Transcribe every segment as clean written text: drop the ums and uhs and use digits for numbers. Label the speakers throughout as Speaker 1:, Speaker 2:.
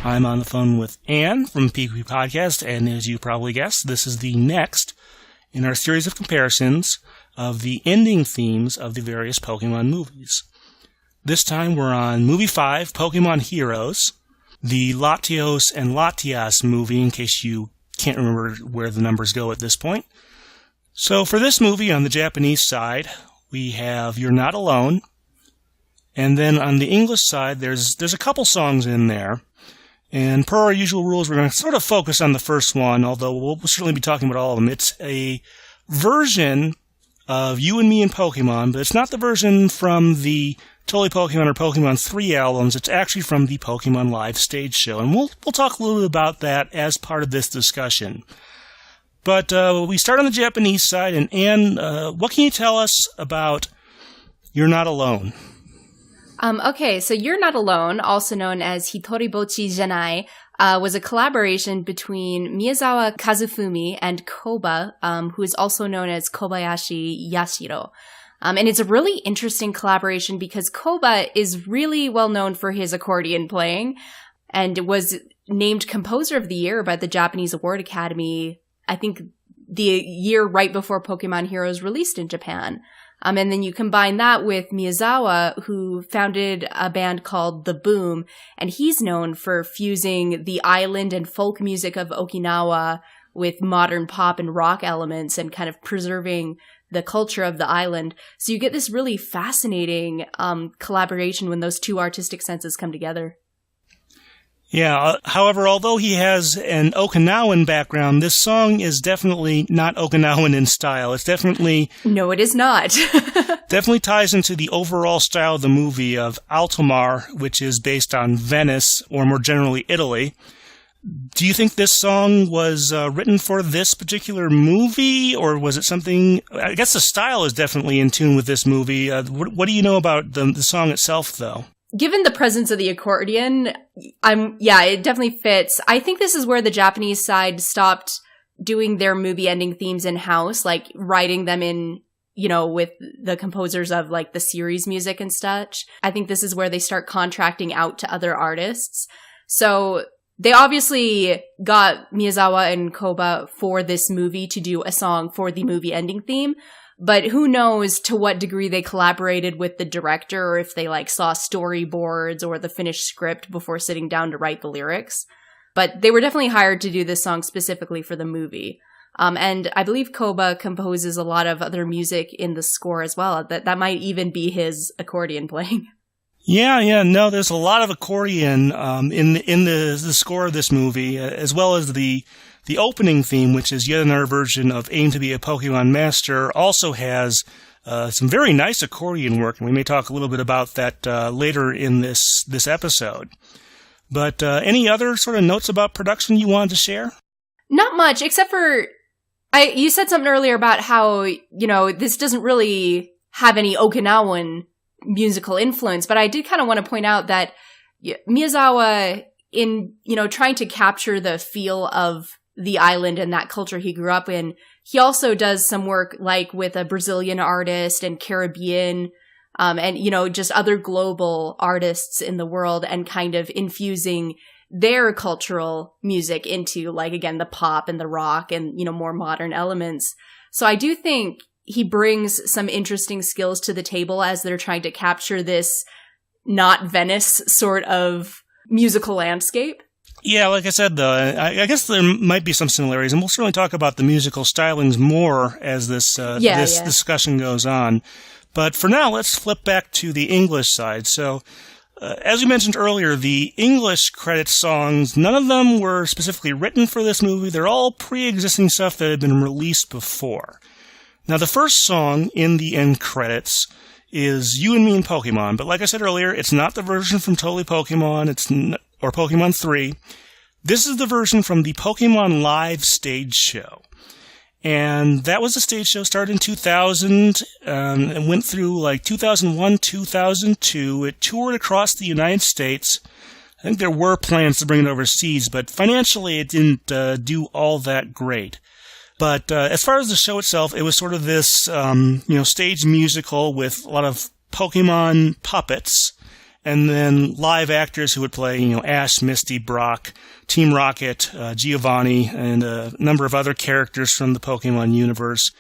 Speaker 1: I'm on the phone with Anne from Pikapi Podcast, and as you probably guessed, this is the next in our series of comparisons of the ending themes of the various Pokemon movies. This time we're on Movie 5, Pokemon Heroes, the Latios and Latias movie, in case you can't remember where the numbers go at this point. So for this movie, on the Japanese side, we have You're Not Alone, and then on the English side, there's a couple songs in there. And per our usual rules, we're going to sort of focus on the first one, although we'll certainly be talking about all of them. It's a version of You and Me and Pokemon, but it's not the version from the Totally Pokemon or Pokemon 3 albums. It's actually from the Pokemon Live stage show, and we'll talk a little bit about that as part of this discussion. But we start on the Japanese side, and Anne, what can you tell us about You're Not Alone?
Speaker 2: Okay, so You're Not Alone, also known as Hitoribochi Janai, was a collaboration between Miyazawa Kazufumi and Koba, who is also known as Kobayashi Yashiro. And it's a really interesting collaboration because Koba is really well known for his accordion playing and was named Composer of the Year by the Japanese Award Academy, I think the year right before Pokemon Heroes released in Japan. And then you combine that with Miyazawa, who founded a band called The Boom, and he's known for fusing the island and folk music of Okinawa with modern pop and rock elements and kind of preserving the culture of the island. So you get this really fascinating collaboration when those two artistic senses come together.
Speaker 1: Yeah, however, although he has an Okinawan background, this song is definitely not Okinawan in style. It's definitely...
Speaker 2: No, it is not.
Speaker 1: Definitely ties into the overall style of the movie of Altomar, which is based on Venice, or more generally, Italy. Do you think this song was written for this particular movie, or was it something... I guess the style is definitely in tune with this movie. What do you know about the song itself, though?
Speaker 2: Given the presence of the accordion, it definitely fits. I think this is where the Japanese side stopped doing their movie ending themes in-house, like writing them in, with the composers of like the series music and such. I think this is where they start contracting out to other artists. So they obviously got Miyazawa and Koba for this movie to do a song for the movie ending theme. But who knows to what degree they collaborated with the director or if they saw storyboards or the finished script before sitting down to write the lyrics. But they were definitely hired to do this song specifically for the movie. And I believe Koba composes a lot of other music in the score as well. That might even be his accordion playing.
Speaker 1: Yeah, no, there's a lot of accordion in the score of this movie, as well as the opening theme, which is yet another version of Aim to be a Pokemon Master, also has some very nice accordion work, and we may talk a little bit about that later in this episode. But any other sort of notes about production you wanted to share?
Speaker 2: Not much, except for you said something earlier about how, this doesn't really have any Okinawan musical influence, but I did kind of want to point out that Miyazawa, in, trying to capture the feel of the island and that culture he grew up in, he also does some work with a Brazilian artist and Caribbean, and, just other global artists in the world and kind of infusing their cultural music into, again, the pop and the rock and, more modern elements. So I do think he brings some interesting skills to the table as they're trying to capture this not Venice sort of musical landscape.
Speaker 1: Yeah, like I said, though, I guess there might be some similarities, and we'll certainly talk about the musical stylings more as this discussion goes on. But for now, let's flip back to the English side. So, as we mentioned earlier, the English credit songs, none of them were specifically written for this movie. They're all pre-existing stuff that had been released before. Now, the first song in the end credits is You and Me and Pokemon, but like I said earlier, it's not the version from Totally Pokemon, or Pokemon 3. This is the version from the Pokemon Live stage show. And that was a stage show, started in 2000, and went through 2001, 2002. It toured across the United States. I think there were plans to bring it overseas, but financially it didn't do all that great. But as far as the show itself, it was sort of this, stage musical with a lot of Pokemon puppets. and then live actors who would play, Ash, Misty, Brock, Team Rocket, Giovanni, and a number of other characters from the Pokemon universe.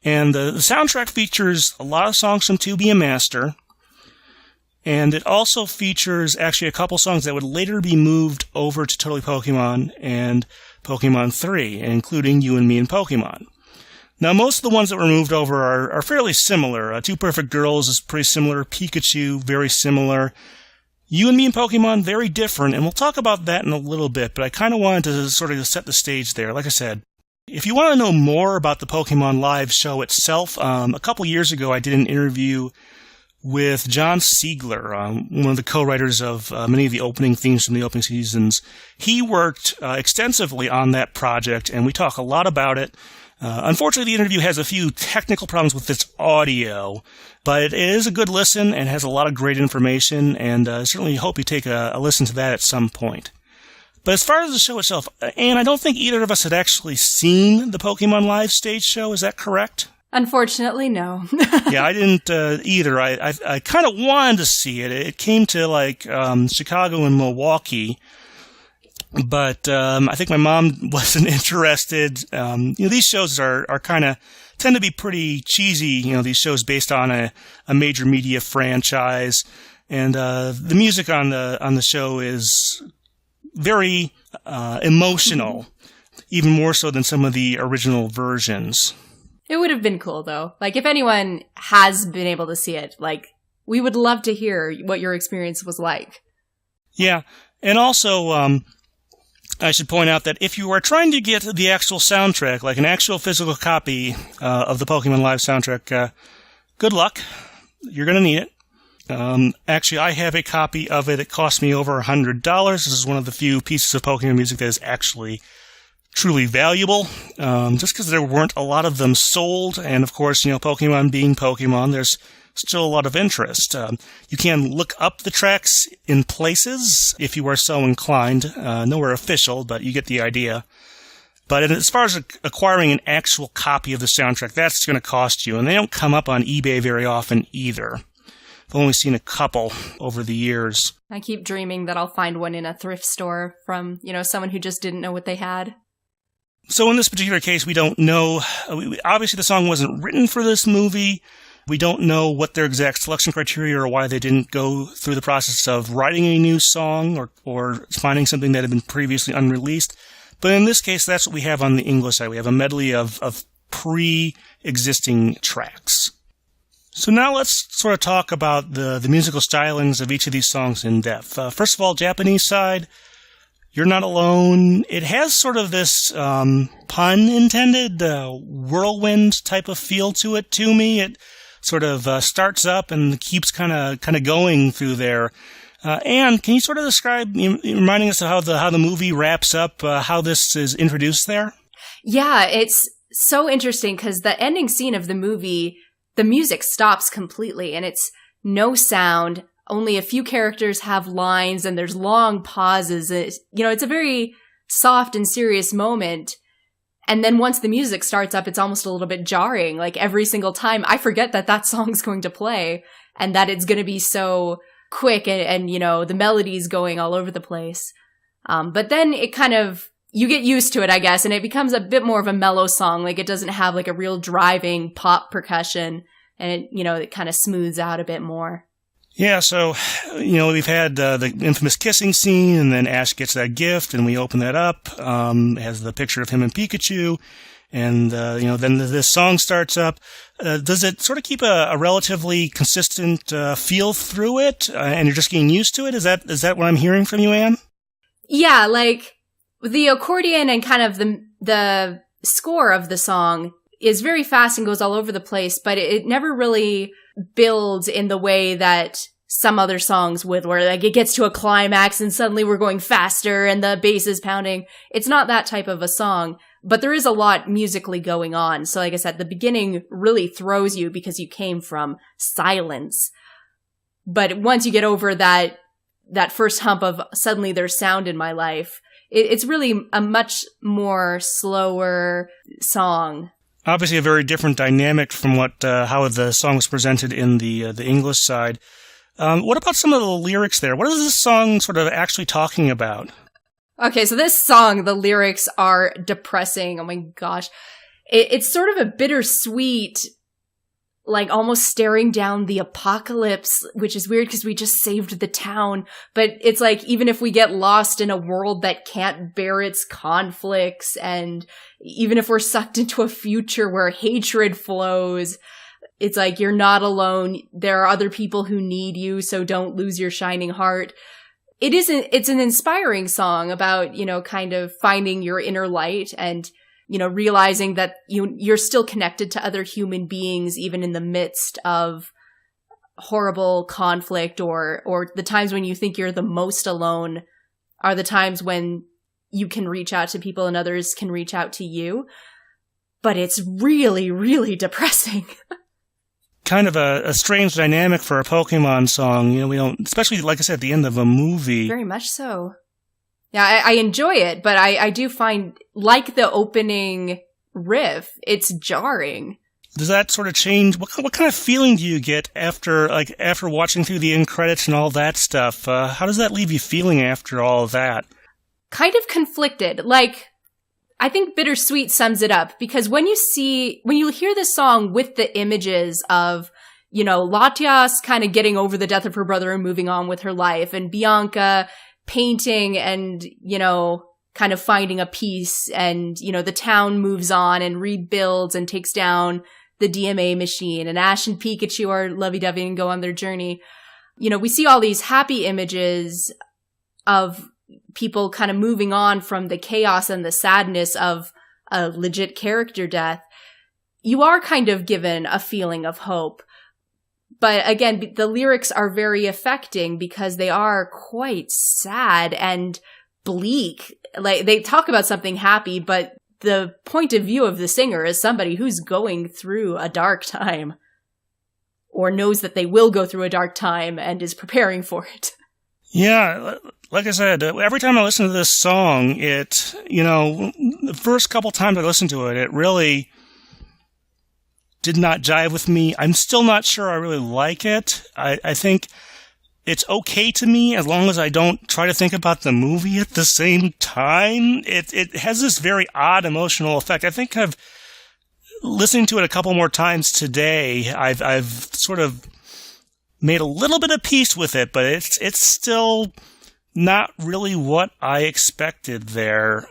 Speaker 1: And the soundtrack features a lot of songs from To Be a Master, and it also features actually a couple songs that would later be moved over to Totally Pokemon and Pokemon 3, including You and Me and Pokemon. Now, most of the ones that were moved over are fairly similar. Two Perfect Girls is pretty similar. Pikachu, very similar. You and Me and Pokemon, very different, and we'll talk about that in a little bit, but I kind of wanted to sort of set the stage there. Like I said, if you want to know more about the Pokemon Live show itself, a couple years ago I did an interview with John Siegler, one of the co-writers of many of the opening themes from the opening seasons. He worked extensively on that project, and we talk a lot about it. Unfortunately, the interview has a few technical problems with its audio, but it is a good listen and has a lot of great information, and I certainly hope you take a listen to that at some point. But as far as the show itself, Anne, I don't think either of us had actually seen the Pokemon Live stage show. Is that correct?
Speaker 2: Unfortunately, no.
Speaker 1: Yeah, I didn't either. I kind of wanted to see it. It came to Chicago and Milwaukee, but I think my mom wasn't interested. These shows are tend to be pretty cheesy. These shows based on a major media franchise, and the music on the show is very emotional, even more so than some of the original versions.
Speaker 2: It would have been cool, though. Like, if anyone has been able to see it, we would love to hear what your experience was like.
Speaker 1: Yeah, and also, I should point out that if you are trying to get the actual soundtrack, like an actual physical copy of the Pokemon Live soundtrack, good luck. You're going to need it. Actually, I have a copy of it. It cost me over $100. This is one of the few pieces of Pokemon music that is actually truly valuable, just because there weren't a lot of them sold, and of course, Pokemon being Pokemon, there's still a lot of interest. You can look up the tracks in places if you are so inclined. Nowhere official, but you get the idea. But as far as acquiring an actual copy of the soundtrack, that's going to cost you, and they don't come up on eBay very often either. I've only seen a couple over the years.
Speaker 2: I keep dreaming that I'll find one in a thrift store from, someone who just didn't know what they had.
Speaker 1: So in this particular case, we don't know. Obviously, the song wasn't written for this movie. We don't know what their exact selection criteria or why they didn't go through the process of writing a new song or finding something that had been previously unreleased. But in this case, that's what we have on the English side. We have a medley of pre-existing tracks. So now let's sort of talk about the musical stylings of each of these songs in depth. First of all, Japanese side. You're Not Alone. It has sort of this, pun intended, whirlwind type of feel to it to me. It sort of starts up and keeps kind of going through there. Anne, can you sort of describe, reminding us of how the movie wraps up, how this is introduced there?
Speaker 2: Yeah, it's so interesting because the ending scene of the movie, the music stops completely and it's no sound. Only a few characters have lines and there's long pauses. It's a very soft and serious moment. And then once the music starts up, it's almost a little bit jarring. Like every single time I forget that song's going to play and that it's going to be so quick and the melody's going all over the place. But then it you get used to it, I guess, and it becomes a bit more of a mellow song. Like it doesn't have like a real driving pop percussion and it kind of smooths out a bit more.
Speaker 1: Yeah, so, we've had the infamous kissing scene, and then Ash gets that gift, and we open that up. It has the picture of him and Pikachu, and, then this song starts up. Does it sort of keep a relatively consistent feel through it, and you're just getting used to it? Is that what I'm hearing from you, Anne?
Speaker 2: Yeah, like, the accordion and kind of the score of the song is very fast and goes all over the place, but it never really builds in the way that some other songs would, where like it gets to a climax and suddenly we're going faster and the bass is pounding. It's not that type of a song, but there is a lot musically going on. So like I said, the beginning really throws you because you came from silence. But once you get over that first hump of suddenly there's sound in my life, it's really a much more slower song.
Speaker 1: Obviously, a very different dynamic from how the song was presented in the English side. What about some of the lyrics there? What is this song sort of actually talking about?
Speaker 2: Okay, so this song, the lyrics are depressing. Oh my gosh. It's sort of a bittersweet, like almost staring down the apocalypse, which is weird because we just saved the town. But it's like, even if we get lost in a world that can't bear its conflicts, and even if we're sucked into a future where hatred flows, it's like, you're not alone. There are other people who need you, so don't lose your shining heart. It's an inspiring song about, kind of finding your inner light and, realizing that you're still connected to other human beings, even in the midst of horrible conflict, or the times when you think you're the most alone are the times when you can reach out to people and others can reach out to you. But it's really, really depressing.
Speaker 1: Kind of a strange dynamic for a Pokemon song. We don't, especially, like I said, at the end of a movie.
Speaker 2: Very much so. Yeah, I enjoy it, but I do find, like the opening riff, it's jarring.
Speaker 1: Does that sort of change? What kind of feeling do you get after watching through the end credits and all that stuff? How does that leave you feeling after all of that?
Speaker 2: Kind of conflicted. Like, I think bittersweet sums it up, because when you hear this song with the images of, Latias kind of getting over the death of her brother and moving on with her life, and Bianca painting and, kind of finding a peace, and, the town moves on and rebuilds and takes down the DMA machine, and Ash and Pikachu are lovey-dovey and go on their journey. We see all these happy images of people kind of moving on from the chaos and the sadness of a legit character death. You are kind of given a feeling of hope. But again, the lyrics are very affecting because they are quite sad and bleak. Like, they talk about something happy, but the point of view of the singer is somebody who's going through a dark time, or knows that they will go through a dark time and is preparing for it.
Speaker 1: Yeah, like I said, every time I listen to this song, the first couple times I listened to it, it really did not jive with me. I'm still not sure I really like it. I think it's okay to me as long as I don't try to think about the movie at the same time. It has this very odd emotional effect. I think I've listening to it a couple more times today. I've sort of made a little bit of peace with it, but it's still not really what I expected there.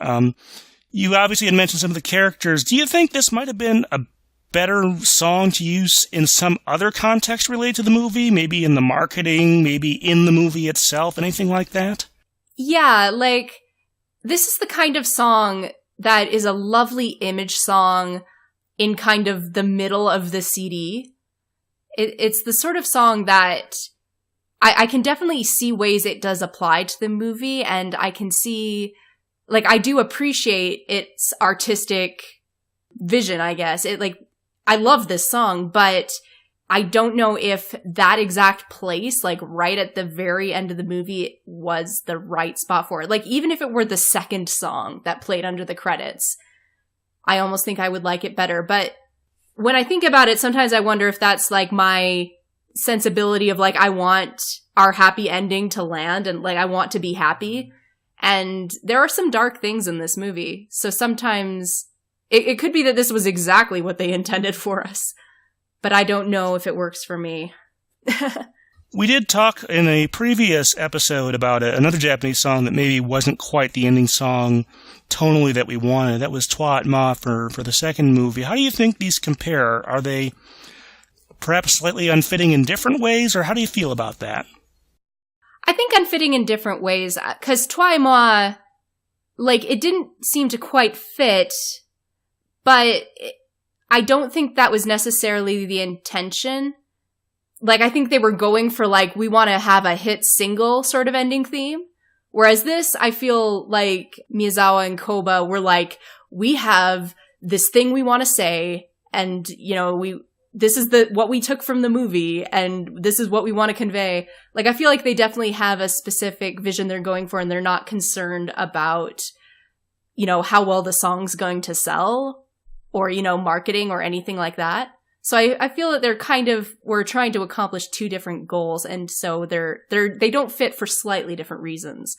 Speaker 1: You obviously had mentioned some of the characters. Do you think this might have been a better song to use in some other context related to the movie? Maybe in the marketing, maybe in the movie itself, anything like that? Yeah,
Speaker 2: like, this is the kind of song that is a lovely image song in kind of the middle of the CD. It's the sort of song that I can definitely see ways it does apply to the movie, and I can see, like, I do appreciate its artistic vision, I guess. I love this song, but I don't know if that exact place, like right at the very end of the movie, was the right spot for it. Like, even if it were the second song that played under the credits, I almost think I would like it better. But when I think about it, sometimes I wonder if that's like my sensibility of, like, I want our happy ending to land, and, like, I want to be happy. And there are some dark things in this movie. So sometimes it could be that this was exactly what they intended for us, but I don't know if it works for me.
Speaker 1: We did talk in a previous episode about another Japanese song that maybe wasn't quite the ending song tonally that we wanted. That was Twat Ma for the second movie. How do you think these compare? Are they perhaps slightly unfitting in different ways, or how do you feel about that?
Speaker 2: I think unfitting in different ways, because Twai Ma, like, it didn't seem to quite fit, but I don't think that was necessarily the intention. Like, I think they were going for, like, we want to have a hit single sort of ending theme. Whereas this, I feel like Miyazawa and Koba were like, we have this thing we want to say, and, this is what we took from the movie, and this is what we want to convey. Like, I feel like they definitely have a specific vision they're going for, and they're not concerned about, how well the song's going to sell, or, marketing or anything like that. So I feel that we're trying to accomplish two different goals, and so they don't fit for slightly different reasons.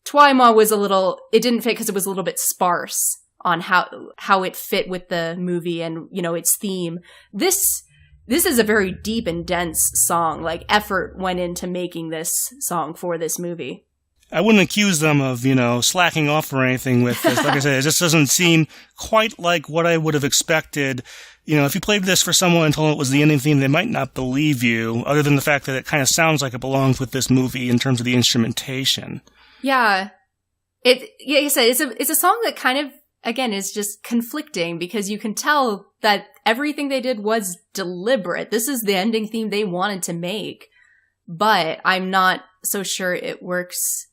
Speaker 2: Twaima it didn't fit because it was a little bit sparse on how it fit with the movie and, its theme. This is a very deep and dense song. Like, effort went into making this song for this movie.
Speaker 1: I wouldn't accuse them of, slacking off or anything with this. Like I said, it just doesn't seem quite like what I would have expected. If you played this for someone and told them it was the ending theme, they might not believe you, other than the fact that it kind of sounds like it belongs with this movie in terms of the instrumentation.
Speaker 2: Yeah. Like I said, it's a song that kind of, again, is just conflicting because you can tell that everything they did was deliberate. This is the ending theme they wanted to make, but I'm not so sure it works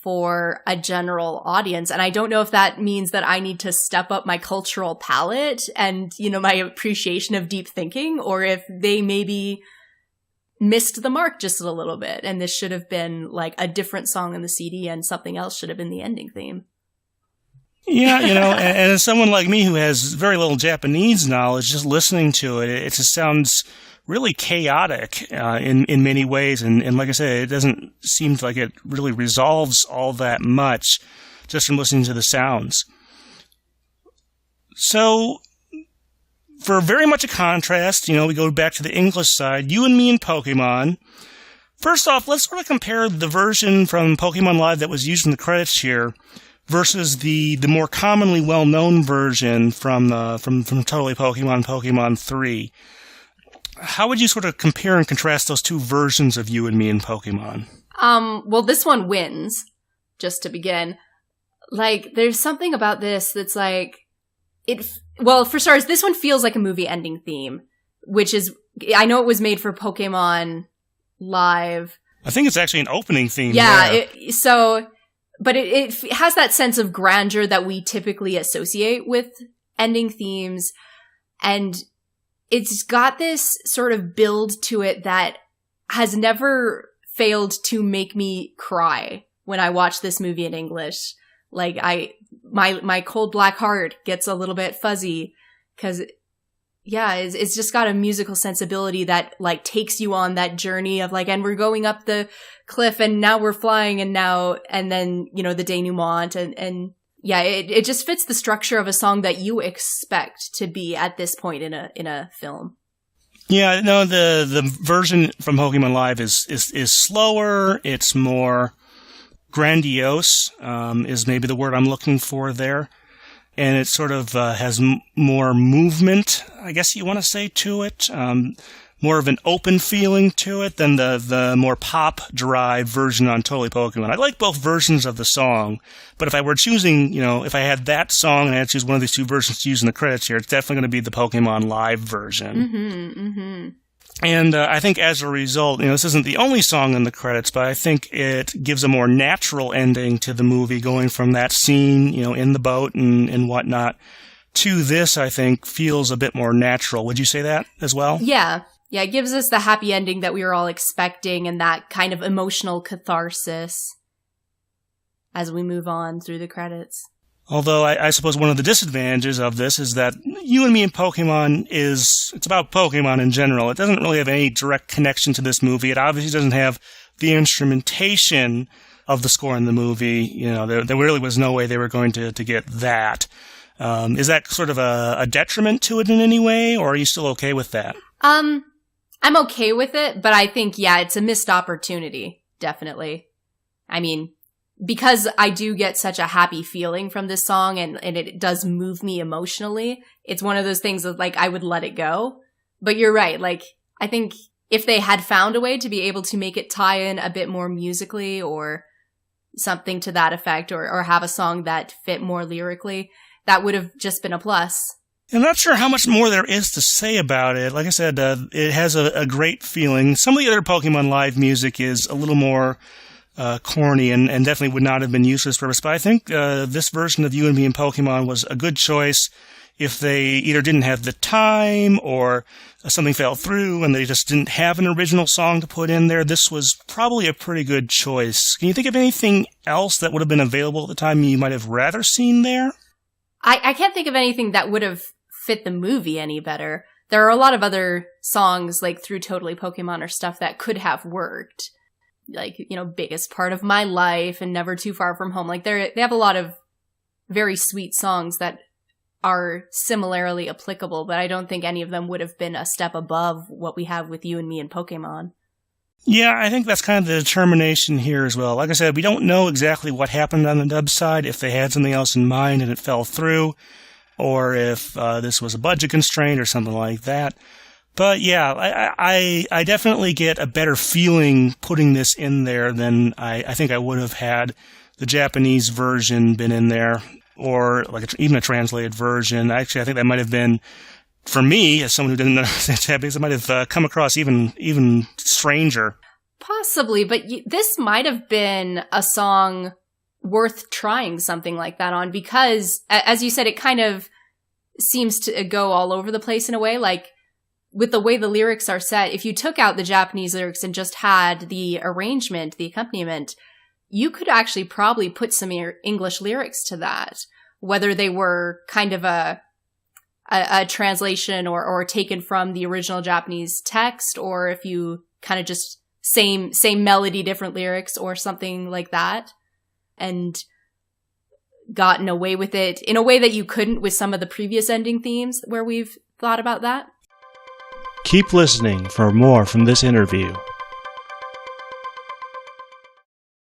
Speaker 2: for a general audience. And I don't know if that means that I need to step up my cultural palette and, my appreciation of deep thinking, or if they maybe missed the mark just a little bit and this should have been like a different song in the CD and something else should have been the ending theme.
Speaker 1: Yeah, and as someone like me who has very little Japanese knowledge, just listening to it, it just sounds really chaotic in many ways. And like I said, it doesn't seem like it really resolves all that much just from listening to the sounds. So, for very much a contrast, we go back to the English side, You and Me and Pokemon. First off, let's sort of compare the version from Pokemon Live that was used in the credits here versus the more commonly well-known version from Totally Pokemon 3. How would you sort of compare and contrast those two versions of You and Me and Pokemon?
Speaker 2: Well, this one wins, just to begin. Like, there's something about this that's like, for starters, this one feels like a movie ending theme, which is, I know it was made for Pokemon Live.
Speaker 1: I think it's actually an opening theme.
Speaker 2: Yeah, but it has that sense of grandeur that we typically associate with ending themes. And it's got this sort of build to it that has never failed to make me cry when I watch this movie in English. Like, my cold black heart gets a little bit fuzzy because, it's just got a musical sensibility that, like, takes you on that journey of, like, and we're going up the cliff and now we're flying and then, the denouement and it just fits the structure of a song that you expect to be at this point in a film.
Speaker 1: Yeah, no, the version from Pokemon Live is slower, it's more grandiose, is maybe the word I'm looking for there. And it sort of has more movement, I guess you want to say, to it. More of an open feeling to it than the more pop-derived version on Totally Pokemon. I like both versions of the song, but if I were choosing, if I had that song and I had to choose one of these two versions to use in the credits here, it's definitely going to be the Pokemon Live version.
Speaker 2: Mm-hmm, mm-hmm.
Speaker 1: And I think as a result, this isn't the only song in the credits, but I think it gives a more natural ending to the movie, going from that scene, in the boat and whatnot, to this, I think, feels a bit more natural. Would you say that as well?
Speaker 2: Yeah. Yeah, it gives us the happy ending that we were all expecting and that kind of emotional catharsis as we move on through the credits.
Speaker 1: Although I suppose one of the disadvantages of this is that You and Me and Pokemon it's about Pokemon in general. It doesn't really have any direct connection to this movie. It obviously doesn't have the instrumentation of the score in the movie. There really was no way they were going to get that. Is that sort of a detriment to it in any way, or are you still okay with that?
Speaker 2: I'm okay with it, but I think, it's a missed opportunity, definitely. I mean, because I do get such a happy feeling from this song and it does move me emotionally, it's one of those things that, like, I would let it go. But you're right. Like, I think if they had found a way to be able to make it tie in a bit more musically or something to that effect, or have a song that fit more lyrically, that would have just been a plus.
Speaker 1: I'm not sure how much more there is to say about it. Like I said, it has a great feeling. Some of the other Pokemon Live music is a little more corny and definitely would not have been used for this purpose. But I think this version of You and Me and Pokemon was a good choice if they either didn't have the time or something fell through and they just didn't have an original song to put in there. This was probably a pretty good choice. Can you think of anything else that would have been available at the time you might have rather seen there?
Speaker 2: I can't think of anything that would have fit the movie any better. There are a lot of other songs, like Through Totally Pokemon or stuff that could have worked. Like, Biggest Part of My Life and Never Too Far From Home. Like, they have a lot of very sweet songs that are similarly applicable, but I don't think any of them would have been a step above what we have with You and Me and Pokemon.
Speaker 1: Yeah, I think that's kind of the determination here as well. Like I said, we don't know exactly what happened on the dub side, if they had something else in mind and it fell through, or if this was a budget constraint or something like that. But yeah, I definitely get a better feeling putting this in there than I think I would have had the Japanese version been in there, or like even a translated version. Actually, I think that might have been, for me, as someone who didn't understand Japanese, it might have come across even stranger.
Speaker 2: Possibly, but this might have been a song worth trying something like that on, because, as you said, it kind of seems to go all over the place in a way. Like, with the way the lyrics are set, if you took out the Japanese lyrics and just had the arrangement, the accompaniment, you could actually probably put some English lyrics to that, whether they were kind of a translation or taken from the original Japanese text, or if you kind of just same melody, different lyrics, or something like that, and gotten away with it in a way that you couldn't with some of the previous ending themes where we've thought about that.
Speaker 3: Keep listening for more from this interview.